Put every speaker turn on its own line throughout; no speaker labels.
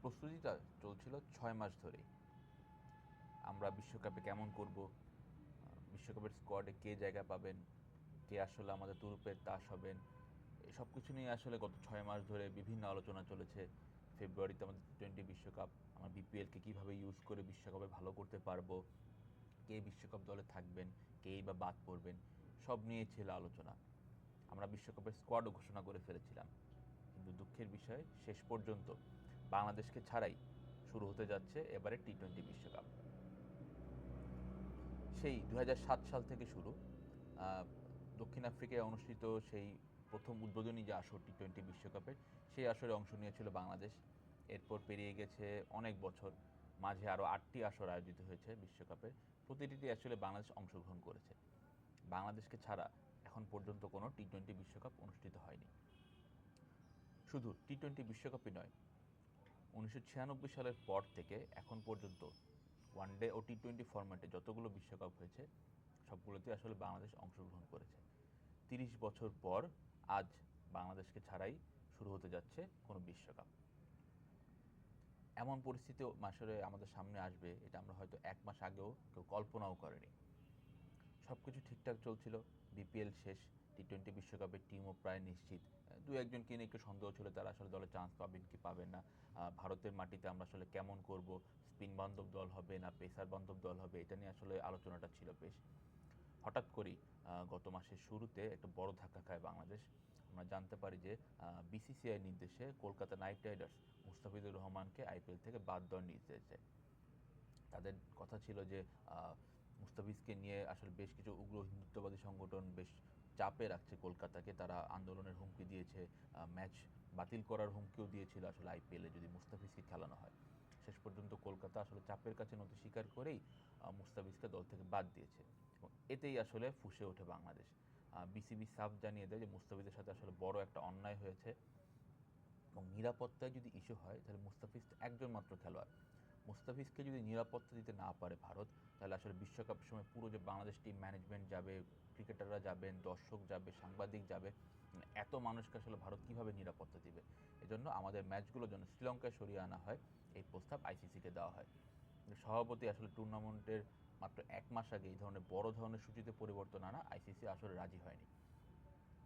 প্রস্তুতিটা চলছিল ৬ মাস ধরেই। আমরা বিশ্বকাপে কেমন করব, বিশ্বকাপের স্কোয়াডে কে জায়গা পাবেন, কে আসলে আমাদের তুরুপের তাস হবেন, এসব কিছু নিয়ে আসলে গত ৬ মাস ধরে বিভিন্ন আলোচনা চলেছে। ফেব্রুয়ারিতে আমাদের টি-20 বিশ্বকাপ, আমরা বিপিএলকে কীভাবে ইউজ করে বিশ্বকাপে ভালো করতে পারবো, কে বিশ্বকাপ দলে থাকবেন, কেই বা বাদ পড়বেন, সব নিয়ে ছিল আলোচনা। আমরা বিশ্বকাপের স্কোয়াডও ঘোষণা করে ফেলেছিলাম, কিন্তু দুঃখের বিষয় শেষ পর্যন্ত বাংলাদেশকে ছাড়াই শুরু হতে যাচ্ছে এবারে টি-20 বিশ্বকাপ। সেই ২০০৭ সাল থেকে শুরু, দক্ষিণ আফ্রিকায় অনুষ্ঠিত সেই প্রথম উদ্বোধনী যে আসর টি-20 বিশ্বকাপের, সেই আসরে অংশ নিয়েছিল বাংলাদেশ। এরপর পেরিয়ে গেছে অনেক বছর, মাঝে আরও ৮টি আসর আয়োজিত হয়েছে বিশ্বকাপের, প্রতিটিতে আসলে বাংলাদেশ অংশগ্রহণ করেছে। বাংলাদেশকে ছাড়া এখন পর্যন্ত কোনো টি-20 বিশ্বকাপ অনুষ্ঠিত হয়নি। শুধু টি-20 বিশ্বকাপই নয়, 1996 সালের পর থেকে এখন পর্যন্ত ওয়ানডে ও টি-20 ফরম্যাটে যতগুলো বিশ্বকাপ হয়েছে সবগুলোতে আসলে বাংলাদেশ অংশগ্রহণ করেছে। 30 বছর পর আজ বাংলাদেশকে ছাড়াই শুরু হতে যাচ্ছে কোনো বিশ্বকাপ। এমন পরিস্থিতি আসলে আমাদের সামনে আসবে, এটা আমরা হয়তো 1 মাস আগেও কেউ কল্পনাও করেনি। সব কিছু ঠিকঠাক চলছিল, বিপিএল শেষ, টি-20 বিশ্বকাপের টিমও প্রায় নিশ্চিত। দু একজনকে নিয়ে একটু সন্দেহ ছিল তারা আসলে দলে চান্স পাবেন কি পাবেন না। ভারতের মাটিতে আমরা আসলে কেমন করব, স্পিন বান্ধব দল হবে না পেসার বান্ধব দল হবে, এটা নিয়ে আসলে আলোচনাটা ছিল বেশ। হঠাৎ করেই গত মাসের শুরুতে একটা বড় ধাক্কা খায় বাংলাদেশ। আমরা জানতে পারি যে বিসিসিআই নির্দেশে কলকাতা নাইট রাইডার্স মুস্তাফিজুর রহমানকে আইপিএল থেকে বাদ দেওয়ার নির্দেশ দেয়। তাদের কথা ছিল যে মুস্তাফিজকে নিয়ে আসলে বেশ কিছু উগ্র হিন্দুত্ববাদী সংগঠন বেশ চাপে রাখছে কলকাতাকে, তারা আন্দোলনের হুমকি দিয়েছে, ম্যাচ বাতিল করার হুমকিও দিয়েছিল আসলে আইপিএলে যদি মুস্তাফিজকে খেলানো হয়। শেষ পর্যন্ত কলকাতা আসলে চাপের কাছে নতি স্বীকার করেই মুস্তাফিজকে দল থেকে বাদ দিয়েছে এবং এতেই আসলে ফুঁসে ওঠে বাংলাদেশ। বিসিবি সাফ জানিয়ে দেয় যে মুস্তাফিজের সাথে আসলে বড় একটা অন্যায় হয়েছে এবং নিরাপত্তায় যদি ইস্যু হয় তাহলে মুস্তাফিজ একজন মাত্র খেলোয়াড়। মুস্তাফিজকে যদি নিরাপত্তা দিতে না পারে ভারত, তাহলে আসলে বিশ্বকাপের সময় পুরো যে বাংলাদেশ টিম ম্যানেজমেন্ট যাবে, ক্রিকেটাররা যাবেন, দর্শক যাবে, সাংবাদিক যাবে, এত মানুষকে আসলে ভারত কীভাবে নিরাপত্তা দিবে। এজন্য আমাদের ম্যাচগুলোর জন্য শ্রীলঙ্কায় সরিয়ে আনা হয়, এই প্রস্তাব আইসিসিকে দেওয়া হয়। সভাপতি আসলে টুর্নামেন্টের মাত্র 1 মাস আগে এই ধরনের বড় ধরনের সূচিতে পরিবর্তন আনা আইসিসি আসলে রাজি হয়নি।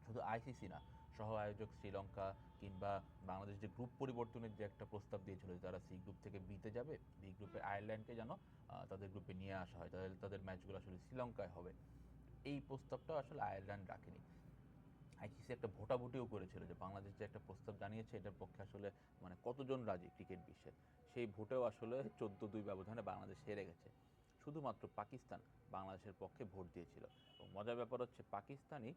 শুধু আইসিসি না, সহ আয়োজক শ্রীলঙ্কা কিংবা বাংলাদেশ যে গ্রুপ পরিবর্তনের যে একটা প্রস্তাব দিয়েছিল যে তারা সি গ্রুপ থেকে বিতে যাবে, বি গ্রুপে আয়ারল্যান্ডকে যেন তাদের গ্রুপে নিয়ে আসা হয়, তাহলে তাদের ম্যাচগুলো আসলে শ্রীলঙ্কায় হবে, এই প্রস্তাবটাও আসলে আয়ারল্যান্ড রাখেনি। আইসিসি একটা ভোটাভুটিও করেছিল যে বাংলাদেশ যে একটা প্রস্তাব জানিয়েছে এটার পক্ষে আসলে মানে কতজন রাজি ক্রিকেট বিশ্বের, সেই ভোটেও আসলে 14-2 ব্যবধানে বাংলাদেশ হেরে গেছে। শুধুমাত্র পাকিস্তান বাংলাদেশের পক্ষে ভোট দিয়েছিল এবং মজার ব্যাপার হচ্ছে পাকিস্তানই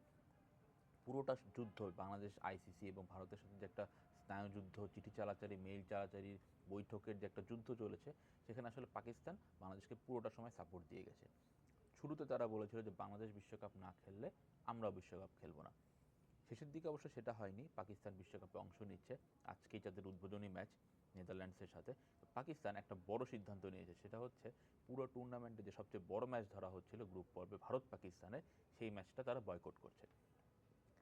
পুরোটা যুদ্ধ বাংলাদেশ আইসিসি এবং ভারতের সাথে যে একটা স্নায়ুযুদ্ধ, চিঠি চালাচালি, মেইল চালাচালি, বৈঠকের যে একটা যুদ্ধ চলেছে, সেখানে আসলে পাকিস্তান বাংলাদেশকে পুরোটা সময় সাপোর্ট দিয়ে গেছে। শুরুতে তারা বলেছিল যে বাংলাদেশ বিশ্বকাপ না খেললে আমরাও বিশ্বকাপ খেলবো না। শেষের দিকে অবশ্য সেটা হয়নি, পাকিস্তান বিশ্বকাপে অংশ নিচ্ছে, আজকেই তাদের উদ্বোধনী ম্যাচ নেদারল্যান্ডসের সাথে। পাকিস্তান একটা বড় সিদ্ধান্ত নিয়েছে, সেটা হচ্ছে পুরো টুর্নামেন্টে যে সবচেয়ে বড় ম্যাচ ধরা হচ্ছিল গ্রুপ পর্বে ভারত পাকিস্তানের, সেই ম্যাচটা তারা বয়কট করছে।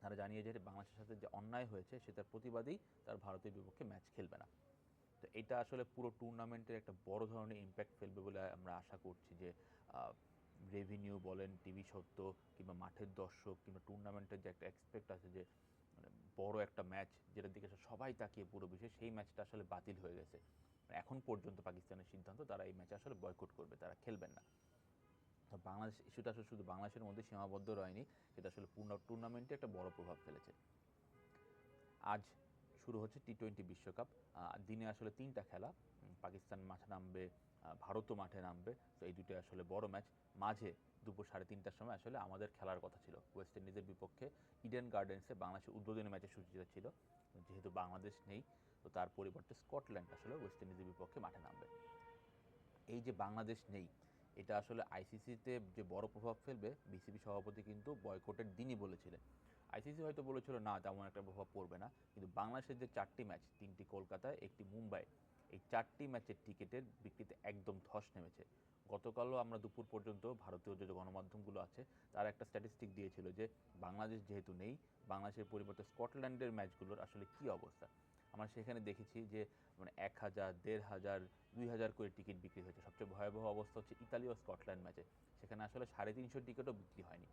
তারা জানিয়ে যে বাংলাদেশের সাথে যে অন্যায় হয়েছে সেটার প্রতিবাদেই তার ভারতের বিপক্ষে ম্যাচ খেলবে না। তো এটা আসলে পুরো টুর্নামেন্টের একটা বড় ধরনের ইম্প্যাক্ট ফেলবে বলে আমরা আশা করছি যে রেভিনিউ বলেন, টিভি সত্ত্ব কিংবা মাঠের দর্শক কিংবা টুর্নামেন্টের যে একটা এক্সপেক্ট আছে যে মানে বড় একটা ম্যাচ যেটার দিকে সবাই তাকিয়ে পুরো বিশ্বে, সেই ম্যাচটা আসলে বাতিল হয়ে গেছে। এখন পর্যন্ত পাকিস্তানের সিদ্ধান্ত তারা এই ম্যাচে আসলে বয়কট করবে, তারা খেলবেন না। তো বাংলাদেশ ইস্যুটা আসলে শুধু বাংলাদেশের মধ্যে সীমাবদ্ধ রয়নি, সেটা আসলে পূর্ণ টুর্নামেন্টে একটা বড় প্রভাব ফেলেছে। আজ শুরু হচ্ছে টি-20 বিশ্বকাপ। দিনে আসলে 3টা খেলা, পাকিস্তান মাঠে নামবে, ভারতও মাঠে নামবে। তো এই দুটো আসলে বড় ম্যাচ। মাঝে দুপুর 3:30টার সময় আসলে আমাদের খেলার কথা ছিল ওয়েস্ট ইন্ডিজের বিপক্ষে ইডেন গার্ডেন্সে, বাংলাদেশের উদ্বোধনী ম্যাচের সূচিটা ছিল। যেহেতু বাংলাদেশ নেই, তো তার পরিবর্তে স্কটল্যান্ড আসলে ওয়েস্ট ইন্ডিজের বিপক্ষে মাঠে নামবে। এই যে বাংলাদেশ নেই, এটা আসলে আইসিসিতে যে বড় প্রভাব ফেলবে, বিসিবি সভাপতি কিন্তু বয়কটের দিনই বলেছিলেন। আইসিসি হয়তো বলেছিল না তেমন একটা প্রভাব পড়বে না, কিন্তু বাংলাদেশের যে 4টি ম্যাচ, 3টি কলকাতায়, 1টি মুম্বাই, এই 4টি ম্যাচের টিকিটের বিক্রিতে একদম ধস নেমেছে। গতকালও আমরা দুপুর পর্যন্ত ভারতীয় যে গণমাধ্যমগুলো আছে তারা একটা স্ট্যাটিস্টিক দিয়েছিল যে বাংলাদেশ যেহেতু নেই, বাংলাদেশের পরিবর্তে স্কটল্যান্ডের ম্যাচগুলোর আসলে কী অবস্থা। আমরা সেখানে দেখেছি যে মানে 1,000, 1,500, 2,000 করে টিকিট বিক্রি হয়েছে। সবচেয়ে ভয়াবহ অবস্থা হচ্ছে ইতালি ও স্কটল্যান্ড ম্যাচে, সেখানে আসলে 350 টিকিটও বিক্রি হয়নি।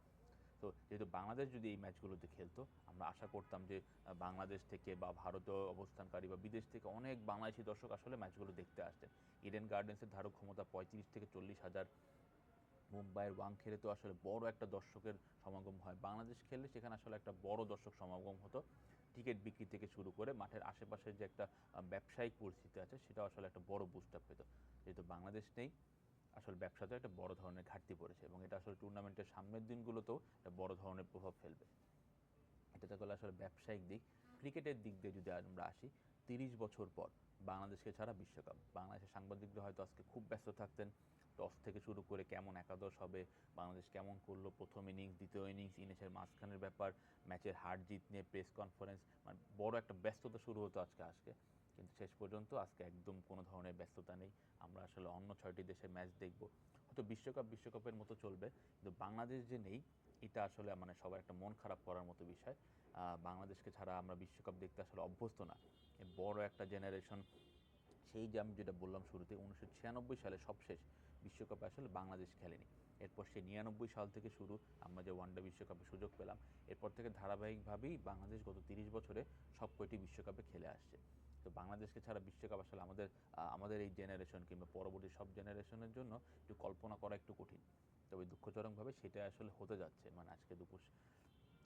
তো যেহেতু বাংলাদেশ যদি এই ম্যাচগুলোতে খেলতো, আমরা আশা করতাম যে বাংলাদেশ থেকে বা ভারতে অবস্থানকারী বা বিদেশ থেকে অনেক বাংলাদেশি দর্শক আসলে ম্যাচগুলো দেখতে আসতেন। ইডেন গার্ডেন্সের ধারক ক্ষমতা 35 থেকে 40,000। মুম্বাইয়ের ওয়াংখেড়ে তো আসলে বড় একটা দর্শকের সমাগম হয়। বাংলাদেশ খেললে সেখানে আসলে একটা বড় দর্শক সমাগম হতো। টিকিট বিক্রি থেকে শুরু করে মাঠের আশেপাশের যে একটা ব্যবসায়িক পরিস্থিতি আছে, সেটাও আসলে একটা বড় বুস্ট আপ পেত। যেহেতু বাংলাদেশ নেই, আসলে ব্যবসাতে একটা বড় ধরনের ঘাটতি পড়েছে, এবং এটা আসলে টুর্নামেন্টের সামনের দিনগুলোতেও একটা বড় ধরনের প্রভাব ফেলবে। এটা তো গেল আসলে ব্যবসায়িক দিক। ক্রিকেটের দিক দিয়ে যদি আমরা আসি, 30 বছর পর বাংলাদেশকে ছাড়া বিশ্বকাপ। বাংলাদেশের সাংবাদিকরা হয়তো আজকে খুব ব্যস্ত থাকতেন, টস থেকে শুরু করে কেমন একাদশ হবে, বাংলাদেশ কেমন করলো, প্রথম ইনিংস, দ্বিতীয় ইনিংস, ইনিংসের মাঝখানের ব্যাপার, ম্যাচের হার জিত নিয়ে প্রেস কনফারেন্স, মানে বড় একটা ব্যস্ততা শুরু হতো আজকে। কিন্তু শেষ পর্যন্ত আজকে একদম কোনো ধরনের ব্যস্ততা নেই। আমরা আসলে অন্য 6টি দেশের ম্যাচ দেখব। হয়তো বিশ্বকাপের মতো চলবে, কিন্তু বাংলাদেশ যে নেই, এটা আসলে মানে সবার একটা মন খারাপ করার মতো বিষয়। বাংলাদেশকে ছাড়া আমরা বিশ্বকাপ দেখতে আসলে অভ্যস্ত না। বড় একটা জেনারেশন, সেই যে আমি যেটা বললাম শুরুতে, 1996 সালে সবশেষ বিশ্বকাপে আসলে বাংলাদেশ খেলেনি। এরপর সেই 99 সাল থেকে শুরু, আমরা যে ওয়ানডে বিশ্বকাপে সুযোগ পেলাম, এরপর থেকে ধারাবাহিকভাবেই বাংলাদেশ গত 30 বছরে সব কয়টি বিশ্বকাপে খেলে আসছে। তো বাংলাদেশকে ছাড়া বিশ্বকাপ আসলে আমাদের এই জেনারেশন কিংবা পরবর্তী সব জেনারেশনের জন্য একটু কল্পনা করা একটু কঠিন। তবে দুঃখজনকভাবে সেটা আসলে হতে যাচ্ছে। মানে আজকে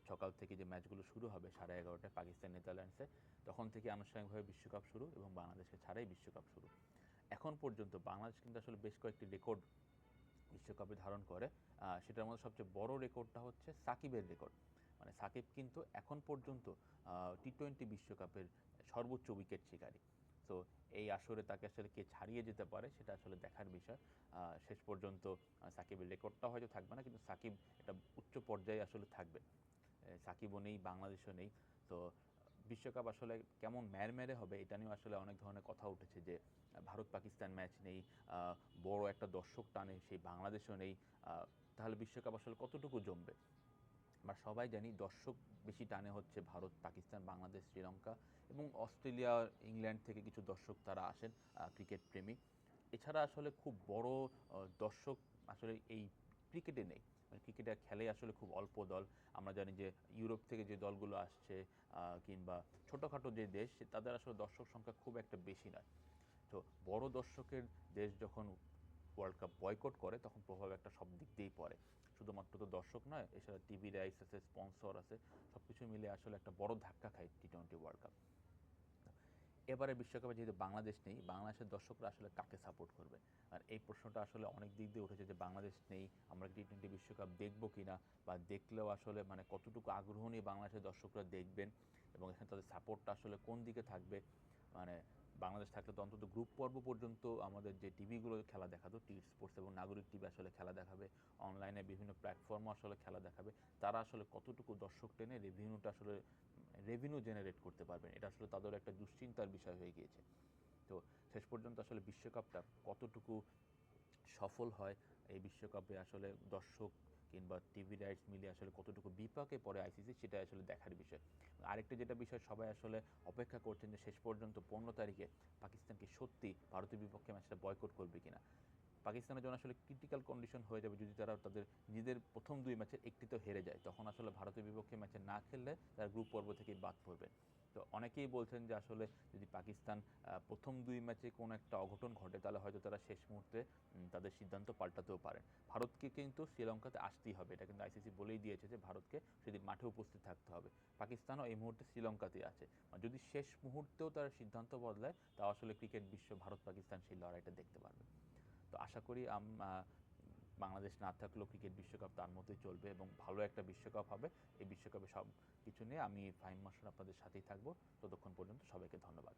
সকাল থেকে যে ম্যাচগুলো শুরু হবে 11:30টায় পাকিস্তান নেদারল্যান্ডসে, তখন থেকে আনুষ্ঠানিকভাবে বিশ্বকাপ শুরু এবং বাংলাদেশকে ছাড়াই বিশ্বকাপ শুরু। এখন পর্যন্ত বাংলাদেশ কিন্তু আসলে বেশ কয়েকটি রেকর্ড বিশ্বকাপে ধারণ করে। সেটার মধ্যে সবচেয়ে বড় রেকর্ডটা হচ্ছে সাকিবের রেকর্ড। মানে সাকিব কিন্তু এখন পর্যন্ত টি-20 বিশ্বকাপের সর্বোচ্চ উইকেট শিকারী। তো এই আসরে তাকে আসলে কে ছাড়িয়ে যেতে পারে, সেটা আসলে দেখার বিষয়। শেষ পর্যন্ত সাকিবের রেকর্ডটা হয়তো থাকবে না, কিন্তু সাকিব একটা উচ্চ পর্যায়ে আসলে থাকবে। সাকিবও নেই, বাংলাদেশও নেই। তো বিশ্বকাপ আসলে কেমন ম্যারম্যারে হবে, এটা নিয়েও আসলে অনেক ধরনের কথা উঠেছে যে ভারত পাকিস্তান ম্যাচ নেই, বড় একটা দর্শক টানে সেই বাংলাদেশও নেই, তাহলে বিশ্বকাপ আসলে কতটুকু জমবে। আমরা সবাই জানি দর্শক বেশি টানে হচ্ছে ভারত, পাকিস্তান, বাংলাদেশ, শ্রীলঙ্কা এবং অস্ট্রেলিয়া, ইংল্যান্ড থেকে কিছু দর্শক তারা আসেন, ক্রিকেট প্রেমী। এছাড়া আসলে খুব বড় দর্শক আসলে এই ক্রিকেটে নেই। মানে ক্রিকেটে খেলে আসলে খুব অল্প দল। আমরা জানি যে ইউরোপ থেকে যে দলগুলো আসছে, কিংবা ছোটোখাটো যে দেশ, তাদের আসলে দর্শক সংখ্যা খুব একটা বেশি নয়। তো বড় দর্শকের দেশ যখন ওয়ার্ল্ড কাপ বয়কট করে, তখন প্রভাব একটা সব দিক দিয়েই পড়ে। শুধুমাত্র তো দর্শক নয়, এছাড়া টিভি রাইটস আছে, স্পন্সর আছে, সব কিছু মিলে আসলে একটা বড় ধাক্কা খায় টি-20 ওয়ার্ল্ড কাপ। এবারে বিশ্বকাপে যেহেতু বাংলাদেশ নেই, বাংলাদেশের দর্শকরা আসলে কাকে সাপোর্ট করবে? আর এই প্রশ্নটা আসলে অনেক দিক দিয়ে উঠেছে যে বাংলাদেশ নেই, আমরা টি-20 বিশ্বকাপ দেখবো কিনা, বা দেখলেও আসলে মানে কতটুকু আগ্রহ নিয়ে বাংলাদেশের দর্শকরা দেখবেন, এবং এখানে তাদের সাপোর্টটা আসলে কোন দিকে থাকবে। মানে বাংলাদেশ থাকলে তো অন্তত গ্রুপ পর্ব পর্যন্ত আমাদের যে টিভিগুলো খেলা দেখাতো, টি স্পোর্টস এবং নাগরিক টিভি আসলে খেলা দেখাবে, অনলাইনে বিভিন্ন প্ল্যাটফর্মও আসলে খেলা দেখাবে, তারা আসলে কতটুকু দর্শক টেনে রেভিনিউ জেনারেট করতে পারবেন, এটা আসলে তাদের একটা দুশ্চিন্তার বিষয় হয়ে গিয়েছে। তো শেষ পর্যন্ত আসলে বিশ্বকাপটা কতটুকু সফল হয়, এই বিশ্বকাপে আসলে দর্শক কিংবা টিভি রাইটস মিলিয়ে আসলে কতটুকু বিপাকে পড়ে আইসিসি, সেটা আসলে দেখার বিষয়। আরেকটা যেটা বিষয় সবাই আসলে অপেক্ষা করছেন যে শেষ পর্যন্ত 15 তারিখে পাকিস্তান কি সত্যি ভারতের বিপক্ষে ম্যাচটা বয়কট করবে কিনা। পাকিস্তানের জন্য আসলে ক্রিটিক্যাল কন্ডিশন হয়ে যাবে যদি তারা তাদের নিজেদের প্রথম 2 ম্যাচের একটিতেও হেরে যায়, তখন আসলে ভারতের বিপক্ষে ম্যাচে না খেললে তারা গ্রুপ পর্ব থেকেই বাদ পড়বে। তো অনেকেই বলছেন যে আসলে যদি পাকিস্তান প্রথম 2 ম্যাচে কোনো একটা অঘটন ঘটে, তাহলে হয়তো তারা শেষ মুহূর্তে তাদের সিদ্ধান্ত পাল্টাতেও পারে। ভারতকে কিন্তু শ্রীলঙ্কাতে আসতেই হবে, এটা কিন্তু আইসিসি বলেই দিয়েছে যে ভারতকে সেদিন মাঠে উপস্থিত থাকতে হবে। পাকিস্তানও এই মুহূর্তে শ্রীলঙ্কাতেই আছে। যদি শেষ মুহূর্তেও তারা সিদ্ধান্ত বদলায়, তা আসলে ক্রিকেট বিশ্ব ভারত পাকিস্তান সেই লড়াইটা দেখতে পারবে। তো আশা করি বাংলাদেশ না থাকলেও ক্রিকেট বিশ্বকাপ তার মতোই চলবে এবং ভালো একটা বিশ্বকাপ হবে। এই বিশ্বকাপে সব কিছু নিয়ে আমি ফাহিম মাসুদ আপনাদের সাথেই থাকবো। ততক্ষণ পর্যন্ত সবাইকে ধন্যবাদ।